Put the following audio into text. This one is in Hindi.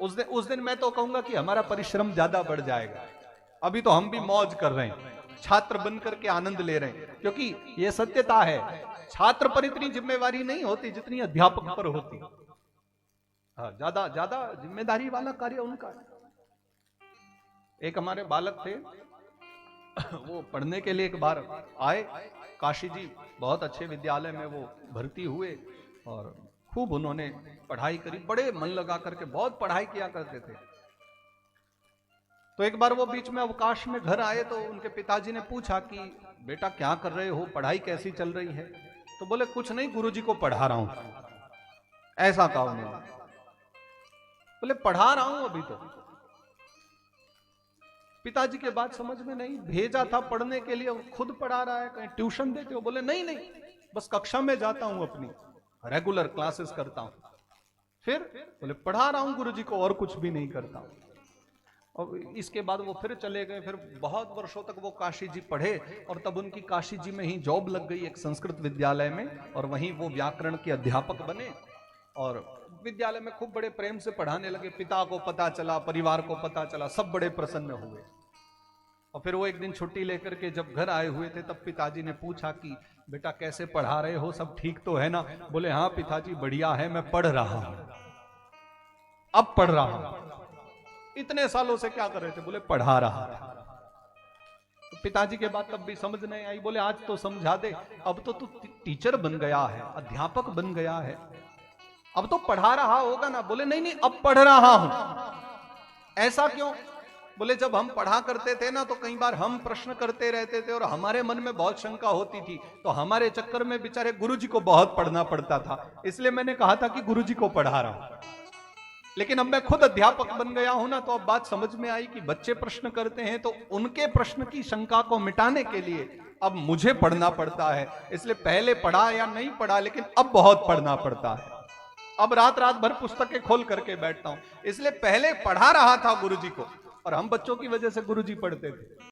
उस दिन मैं तो कहूंगा कि हमारा परिश्रम ज्यादा बढ़ जाएगा। अभी तो हम भी मौज कर रहे हैं, छात्र बन करके आनंद ले रहे हैं, क्योंकि ये सत्यता है, छात्र पर इतनी जिम्मेवारी नहीं होती जितनी अध्यापक पर होती। हाँ, ज्यादा ज्यादा जिम्मेदारी वाला कार्य उनका है। एक हमारे बालक थे, वो पढ़ने के लिए एक बार आए काशी जी, बहुत अच्छे विद्यालय में वो भर्ती हुए और खूब उन्होंने पढ़ाई करी, बड़े मन लगा करके बहुत पढ़ाई किया करते थे। तो एक बार वो बीच में अवकाश में घर आए तो उनके पिताजी ने पूछा कि बेटा क्या कर रहे हो, पढ़ाई कैसी चल रही है? तो बोले कुछ नहीं, गुरुजी को पढ़ा रहा हूं। ऐसा कहा उन्होंने। बोले पढ़ा रहा हूं अभी तो। पिताजी के बात समझ में नहीं, भेजा था पढ़ने के लिए, खुद पढ़ा रहा है, कहीं ट्यूशन देते हो? बोले नहीं नहीं, बस कक्षा में जाता हूं, अपनी रेगुलर क्लासेस करता हूं। फिर बोले पढ़ा रहा हूं गुरुजी को, और कुछ भी नहीं करता हूं। और इसके बाद वो फिर चले गए, फिर बहुत वर्षों तक वो काशी जी पढ़े और तब उनकी काशी जी में ही जॉब लग गई एक संस्कृत विद्यालय में, और वहीं वो व्याकरण के अध्यापक बने और विद्यालय में खूब बड़े प्रेम से पढ़ाने लगे। पिता को पता चला, परिवार को पता चला, सब बड़े प्रसन्न हुए। और फिर वो एक दिन छुट्टी लेकर के जब घर आए हुए थे तब पिताजी ने पूछा कि बेटा कैसे पढ़ा रहे हो, सब ठीक तो है ना? बोले हाँ पिताजी बढ़िया है, मैं पढ़ रहा हूं, अब पढ़ रहा हूं। इतने सालों से क्या कर रहे थे? बोले पढ़ा रहा था। तो पिताजी के बात तब भी समझ नहीं आई। बोले आज तो समझा दे, अब तो तू टीचर बन गया है, अध्यापक बन गया है, अब तो पढ़ा रहा होगा ना? बोले नहीं नहीं, अब पढ़ रहा हूं। ऐसा क्यों? बोले जब हम पढ़ा करते थे ना तो कई बार हम प्रश्न करते रहते थे और हमारे मन में बहुत शंका होती थी, तो हमारे चक्कर में बेचारे गुरुजी को बहुत पढ़ना पड़ता था, इसलिए मैंने कहा था कि गुरुजी को पढ़ा रहा हूं। लेकिन अब मैं खुद अध्यापक बन गया हूं ना, तो अब बात समझ में आई कि बच्चे प्रश्न करते हैं तो उनके प्रश्न की शंका को मिटाने के लिए अब मुझे पढ़ना पड़ता है। इसलिए पहले पढ़ा या नहीं पढ़ा, लेकिन अब बहुत पढ़ना पड़ता है। अब रात रात भर पुस्तकें खोल करके बैठता हूं। इसलिए पहले पढ़ा रहा था गुरुजी को, और हम बच्चों की वजह से गुरुजी पढ़ते थे।